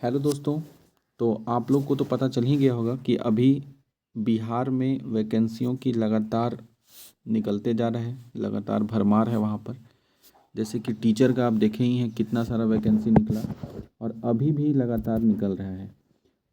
Hello दोस्तों। तो आप लोग को तो पता चल ही गया होगा कि अभी बिहार में वैकेंसियों की लगातार निकलते जा रहे हैं, लगातार भरमार है वहाँ पर। जैसे कि टीचर का आप देखे ही हैं कितना सारा वैकेंसी निकला और अभी भी लगातार निकल रहा है।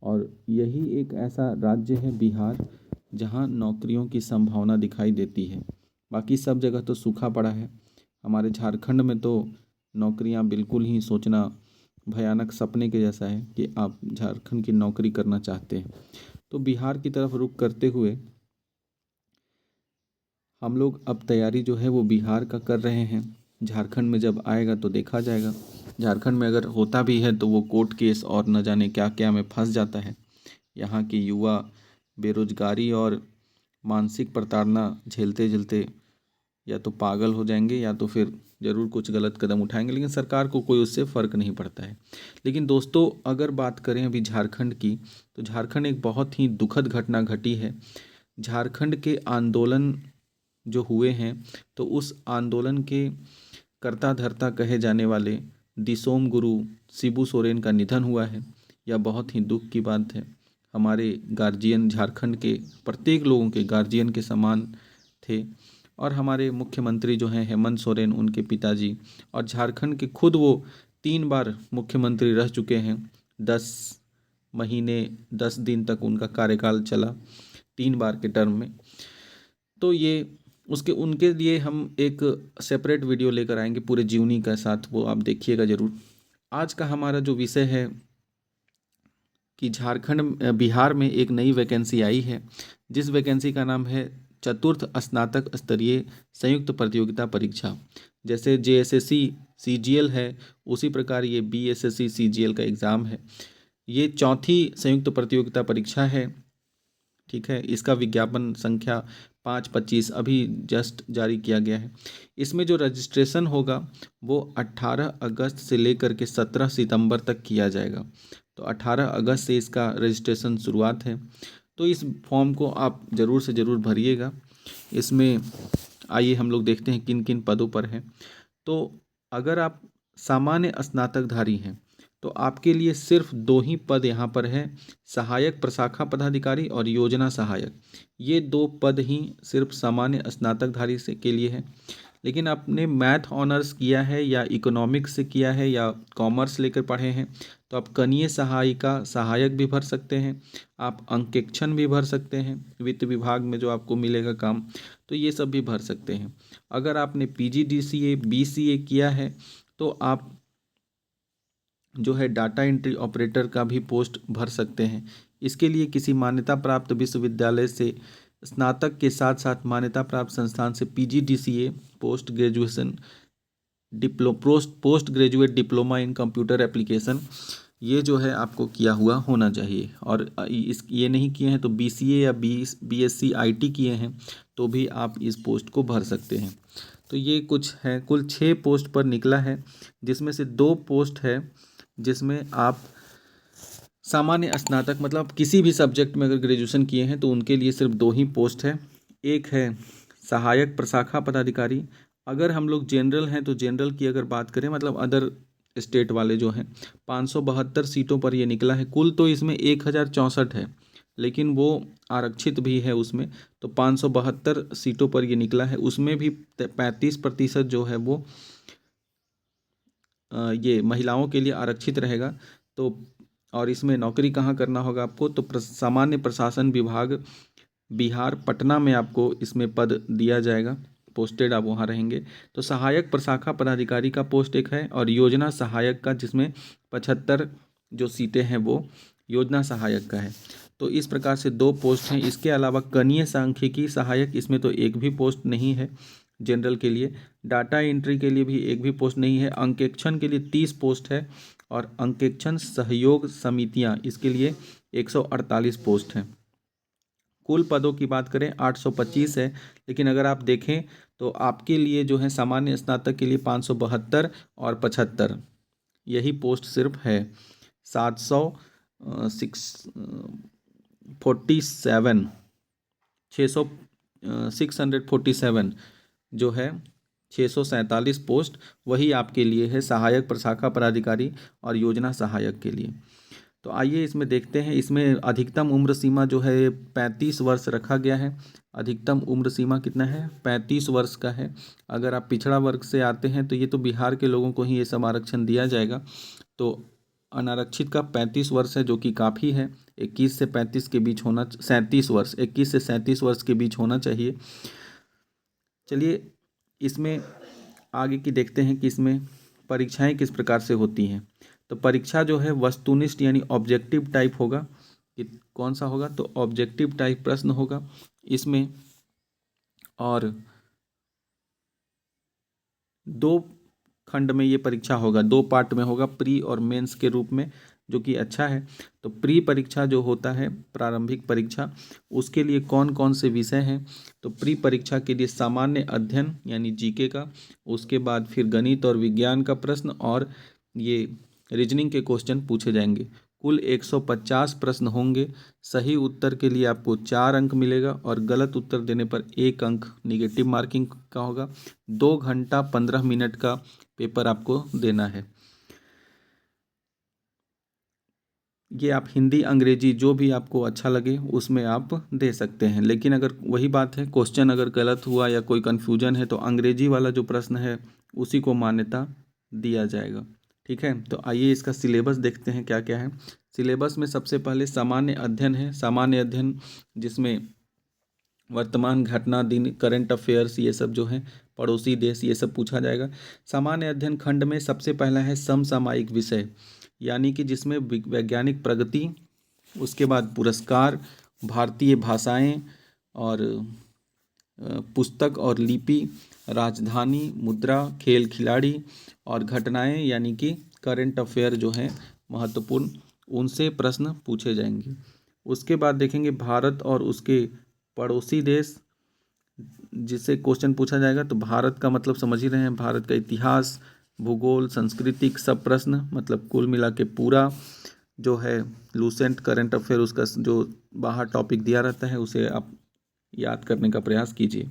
और यही एक ऐसा राज्य है बिहार जहाँ नौकरियों की संभावना दिखाई देती है। बाकी सब जगह तो सूखा पड़ा है। हमारे झारखंड में तो नौकरियाँ बिल्कुल ही सोचना भयानक सपने के जैसा है कि आप झारखंड की नौकरी करना चाहते हैं। तो बिहार की तरफ रुख करते हुए हम लोग अब तैयारी जो है वो बिहार का कर रहे हैं। झारखंड में जब आएगा तो देखा जाएगा। झारखंड में अगर होता भी है तो वो कोर्ट केस और न जाने क्या क्या में फंस जाता है। यहाँ के युवा बेरोजगारी और मानसिक प्रताड़ना झेलते झेलते या तो पागल हो जाएंगे या तो फिर ज़रूर कुछ गलत कदम उठाएंगे, लेकिन सरकार को कोई उससे फ़र्क नहीं पड़ता है। लेकिन दोस्तों, अगर बात करें अभी झारखंड की, तो झारखंड एक बहुत ही दुखद घटना घटी है। झारखंड के आंदोलन जो हुए हैं, तो उस आंदोलन के कर्ता धर्ता कहे जाने वाले दिसोम गुरु शिबू सोरेन का निधन हुआ है। यह बहुत ही दुख की बात है। हमारे गार्जियन झारखंड के प्रत्येक लोगों के गार्जियन के समान थे। और हमारे मुख्यमंत्री जो हैं हेमंत सोरेन, उनके पिताजी, और झारखंड के खुद वो 3 बार मुख्यमंत्री रह चुके हैं। 10 महीने 10 दिन तक उनका कार्यकाल चला 3 बार के टर्म में। तो ये उसके उनके लिए हम एक सेपरेट वीडियो लेकर आएंगे पूरे जीवनी के साथ, वो आप देखिएगा ज़रूर। आज का हमारा जो विषय है कि झारखंड बिहार में एक नई वैकेंसी आई है, जिस वैकेंसी का नाम है चतुर्थ स्नातक स्तरीय संयुक्त प्रतियोगिता परीक्षा। जैसे जेएसएससी सीजीएल है, उसी प्रकार ये बीएसएससी सीजीएल का एग्ज़ाम है। ये चौथी संयुक्त प्रतियोगिता परीक्षा है। ठीक है, इसका विज्ञापन संख्या 5/25 अभी जस्ट जारी किया गया है। इसमें जो रजिस्ट्रेशन होगा वो 18 अगस्त से लेकर के 17 सितंबर तक किया जाएगा। तो 18 अगस्त से इसका रजिस्ट्रेशन शुरुआत है। तो इस फॉर्म को आप ज़रूर से ज़रूर भरिएगा। इसमें आइए हम लोग देखते हैं किन किन पदों पर हैं। तो अगर आप सामान्य स्नातकधारी हैं तो आपके लिए सिर्फ 2 ही पद यहाँ पर है, सहायक प्रशाखा पदाधिकारी और योजना सहायक। ये 2 पद ही सिर्फ सामान्य स्नातकधारी से के लिए है। लेकिन आपने मैथ ऑनर्स किया है या इकोनॉमिक्स से किया है या कॉमर्स लेकर पढ़े हैं तो आप कनीय सहायिका सहायक भी भर सकते हैं। आप अंकेक्षण भी भर सकते हैं, वित्त विभाग में जो आपको मिलेगा काम, तो ये सब भी भर सकते हैं। अगर आपने पीजीडीसीए बीसीए किया है तो आप जो है डाटा एंट्री ऑपरेटर का भी पोस्ट भर सकते हैं। इसके लिए किसी मान्यता प्राप्त विश्वविद्यालय से स्नातक के साथ साथ मान्यता प्राप्त संस्थान से PGDCA post graduation post graduate diploma in computer application ये जो है आपको किया हुआ होना चाहिए। और इस ये नहीं किए हैं तो बीसीए या बीएससी आईटी किए हैं तो भी आप इस पोस्ट को भर सकते हैं। तो ये कुछ है, कुल 6 पोस्ट पर निकला है, जिसमें से 2 पोस्ट है जिसमें आप सामान्य स्नातक मतलब किसी भी सब्जेक्ट में अगर ग्रेजुएशन किए हैं तो उनके लिए सिर्फ 2 ही पोस्ट है। एक है सहायक प्रशाखा पदाधिकारी। अगर हम लोग जनरल हैं तो जनरल की अगर बात करें मतलब अदर स्टेट वाले जो हैं, 572 सीटों पर ये निकला है। कुल तो इसमें 1064 है, लेकिन वो आरक्षित भी है उसमें, तो 572 सीटों पर ये निकला है। उसमें भी 35% जो है वो ये महिलाओं के लिए आरक्षित रहेगा। तो और इसमें नौकरी कहाँ करना होगा आपको, तो सामान्य प्रशासन विभाग बिहार पटना में आपको इसमें पद दिया जाएगा, पोस्टेड आप वहाँ रहेंगे। तो सहायक प्रशाखा पदाधिकारी का पोस्ट एक है और योजना सहायक का, जिसमें 75 जो सीटें हैं वो योजना सहायक का है। तो इस प्रकार से 2 पोस्ट हैं। इसके अलावा कनीय सांख्यिकी सहायक, इसमें तो एक भी पोस्ट नहीं है जनरल के लिए। डाटा एंट्री के लिए भी एक भी पोस्ट नहीं है। अंकेक्षण के लिए 30 पोस्ट है और अंकेक्षण सहयोग समितियां, इसके लिए 148 पोस्ट हैं। कुल पदों की बात करें 825 है, लेकिन अगर आप देखें तो आपके लिए जो है सामान्य स्नातक के लिए 572 और 75 यही पोस्ट सिर्फ है। 647 जो है 647 पोस्ट वही आपके लिए है, सहायक प्रशाखा पदाधिकारी और योजना सहायक के लिए। तो आइए इसमें देखते हैं। इसमें अधिकतम उम्र सीमा जो है 35 वर्ष रखा गया है। अधिकतम उम्र सीमा कितना है? 35 वर्ष का है। अगर आप पिछड़ा वर्ग से आते हैं तो ये तो बिहार के लोगों को ही ये सब आरक्षण दिया जाएगा। तो अनारक्षित का 35 वर्ष है, जो कि काफ़ी है। 21 से 35 के बीच होना, 37 वर्ष, 21 से 37 वर्ष के बीच होना चाहिए। चलिए इसमें आगे की देखते हैं कि इसमें परीक्षाएं किस प्रकार से होती हैं। तो परीक्षा जो है वस्तुनिष्ठ यानी ऑब्जेक्टिव टाइप होगा। कि कौन सा होगा? तो ऑब्जेक्टिव टाइप प्रश्न होगा इसमें। और 2 खंड में ये परीक्षा होगा, 2 पार्ट में होगा, प्री और मेंस के रूप में, जो कि अच्छा है। तो प्री परीक्षा जो होता है, प्रारंभिक परीक्षा, उसके लिए कौन कौन से विषय हैं? तो प्री परीक्षा के लिए सामान्य अध्ययन यानी जीके का, उसके बाद फिर गणित और विज्ञान का प्रश्न, और ये रीजनिंग के क्वेश्चन पूछे जाएंगे। कुल 150 प्रश्न होंगे। सही उत्तर के लिए आपको 4 अंक मिलेगा और गलत उत्तर देने पर 1 अंक निगेटिव मार्किंग का होगा। 2 घंटा 15 मिनट का पेपर आपको देना है। ये आप हिंदी अंग्रेजी जो भी आपको अच्छा लगे उसमें आप दे सकते हैं। लेकिन अगर वही बात है, क्वेश्चन अगर गलत हुआ या कोई कन्फ्यूजन है तो अंग्रेजी वाला जो प्रश्न है उसी को मान्यता दिया जाएगा। ठीक है, तो आइए इसका सिलेबस देखते हैं क्या क्या है। सिलेबस में सबसे पहले सामान्य अध्ययन है। सामान्य अध्ययन जिसमें वर्तमान घटना, दिन, करंट अफेयर्स, ये सब जो है, पड़ोसी देश, ये सब पूछा जाएगा। सामान्य अध्ययन खंड में सबसे पहला है समसामयिक विषय, यानी कि जिसमें वैज्ञानिक प्रगति, उसके बाद पुरस्कार, भारतीय भाषाएं और पुस्तक और लिपि, राजधानी, मुद्रा, खेल खिलाड़ी और घटनाएं यानी कि करंट अफेयर जो हैं महत्वपूर्ण, उनसे प्रश्न पूछे जाएंगे। उसके बाद देखेंगे भारत और उसके पड़ोसी देश, जिससे क्वेश्चन पूछा जाएगा। तो भारत का मतलब समझ ही रहे हैं, भारत का इतिहास, भूगोल, सांस्कृतिक, सब प्रश्न, मतलब कुल मिला के पूरा जो है लूसेंट करंट अफेयर, उसका जो बाहर टॉपिक दिया रहता है उसे आप याद करने का प्रयास कीजिए।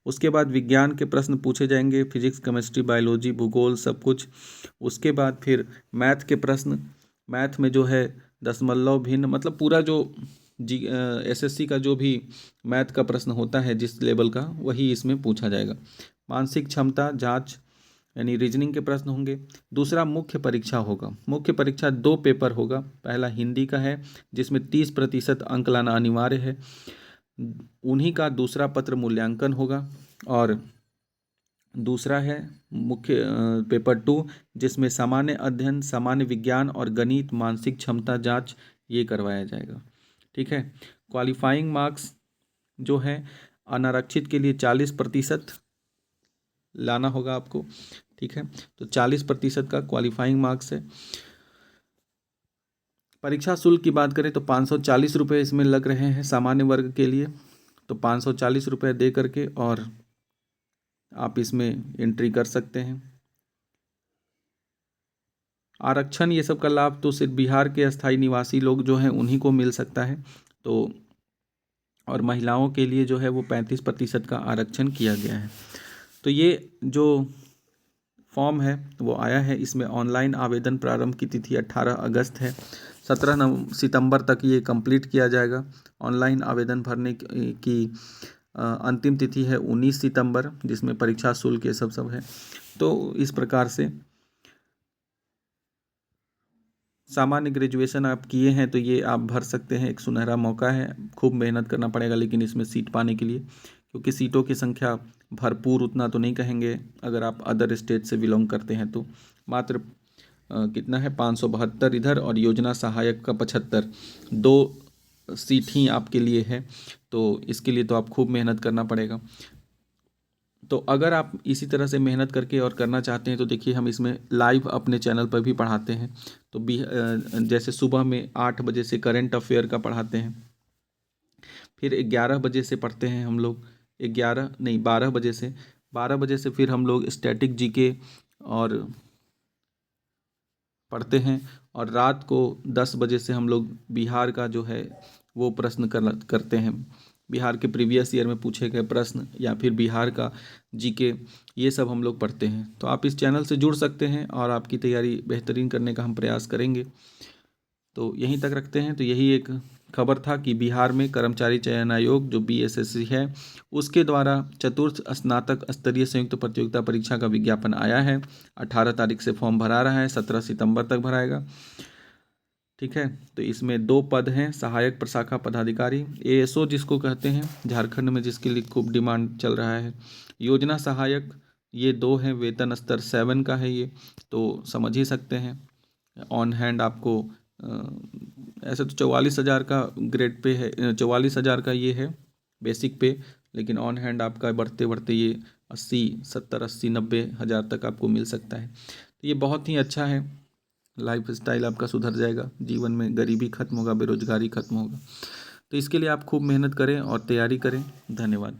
उसके बाद विज्ञान के प्रश्न पूछे जाएंगे, फिजिक्स, केमिस्ट्री, बायोलॉजी, भूगोल, सब कुछ। उसके बाद फिर मैथ के प्रश्न, मैथ में जो है दशमलव भिन्न, मतलब पूरा जो एसएससी का जो भी मैथ का प्रश्न होता है जिस लेवल का, वही इसमें पूछा जाएगा। मानसिक क्षमता जांच यानी रीजनिंग के प्रश्न होंगे। दूसरा मुख्य परीक्षा होगा। मुख्य परीक्षा 2 पेपर होगा। पहला हिंदी का है जिसमें 30% अंक लाना अनिवार्य है, उन्हीं का दूसरा पत्र मूल्यांकन होगा। और दूसरा है मुख्य पेपर 2 जिसमें सामान्य अध्ययन, सामान्य विज्ञान और गणित, मानसिक क्षमता जांच, ये करवाया जाएगा। ठीक है, क्वालिफाइंग मार्क्स जो है अनारक्षित के लिए 40% लाना होगा आपको। ठीक है, तो 40% का क्वालिफाइंग मार्क्स है। परीक्षा शुल्क की बात करें तो 540 रुपये इसमें लग रहे हैं सामान्य वर्ग के लिए। तो 540 रुपये दे करके और आप इसमें एंट्री कर सकते हैं। आरक्षण ये सब का लाभ तो सिर्फ बिहार के अस्थायी निवासी लोग जो हैं उन्हीं को मिल सकता है। तो और महिलाओं के लिए जो है वो 35% का आरक्षण किया गया है। तो ये जो फॉर्म है वो आया है, इसमें ऑनलाइन आवेदन प्रारंभ की तिथि 18 अगस्त है। 17 सितंबर तक ये कंप्लीट किया जाएगा। ऑनलाइन आवेदन भरने की अंतिम तिथि है 19 सितंबर, जिसमें परीक्षा शुल्क ये सब है। तो इस प्रकार से सामान्य ग्रेजुएशन आप किए हैं तो ये आप भर सकते हैं, एक सुनहरा मौका है। खूब मेहनत करना पड़ेगा लेकिन इसमें सीट पाने के लिए, क्योंकि सीटों की संख्या भरपूर उतना तो नहीं कहेंगे अगर आप अदर स्टेट से बिलोंग करते हैं तो। मात्र कितना है 572 इधर और योजना सहायक का 75, 2 सीट ही आपके लिए है। तो इसके लिए तो आप खूब मेहनत करना पड़ेगा। तो अगर आप इसी तरह से मेहनत करके और करना चाहते हैं तो देखिए हम इसमें लाइव अपने चैनल पर भी पढ़ाते हैं। तो जैसे सुबह में 8 बजे से करंट अफेयर का पढ़ाते हैं, फिर 11 बजे से पढ़ते हैं हम लोग, 11 नहीं 12 बजे से, 12 बजे से फिर हम लोग स्टैटिक जीके और पढ़ते हैं, और रात को 10 बजे से हम लोग बिहार का जो है वो प्रश्न करते हैं। बिहार के प्रीवियस ईयर में पूछे गए प्रश्न या फिर बिहार का जीके, ये सब हम लोग पढ़ते हैं। तो आप इस चैनल से जुड़ सकते हैं और आपकी तैयारी बेहतरीन करने का हम प्रयास करेंगे। तो यहीं तक रखते हैं। तो यही एक खबर था कि बिहार में कर्मचारी चयन आयोग जो बीएसएससी है, उसके द्वारा चतुर्थ स्नातक स्तरीय संयुक्त प्रतियोगिता परीक्षा का विज्ञापन आया है। 18 तारीख से फॉर्म भरा रहा है, 17 सितंबर तक भराएगा। ठीक है, तो इसमें 2 पद हैं, सहायक प्रशाखा पदाधिकारी एएसओ जिसको कहते हैं, झारखंड में जिसके लिए खूब डिमांड चल रहा है। योजना सहायक, ये 2 हैं, वेतन स्तर 7 का है ये, तो समझ ही सकते हैं। ऑन हैंड आपको ऐसे तो 44,000 का ग्रेड पे है, 44,000 का ये है बेसिक पे, लेकिन ऑन हैंड आपका बढ़ते बढ़ते ये 80, 70, 80, 90,000 तक आपको मिल सकता है। तो ये बहुत ही अच्छा है, लाइफ स्टाइल आपका सुधर जाएगा, जीवन में गरीबी खत्म होगा, बेरोजगारी खत्म होगा। तो इसके लिए आप खूब मेहनत करें और तैयारी करें। धन्यवाद।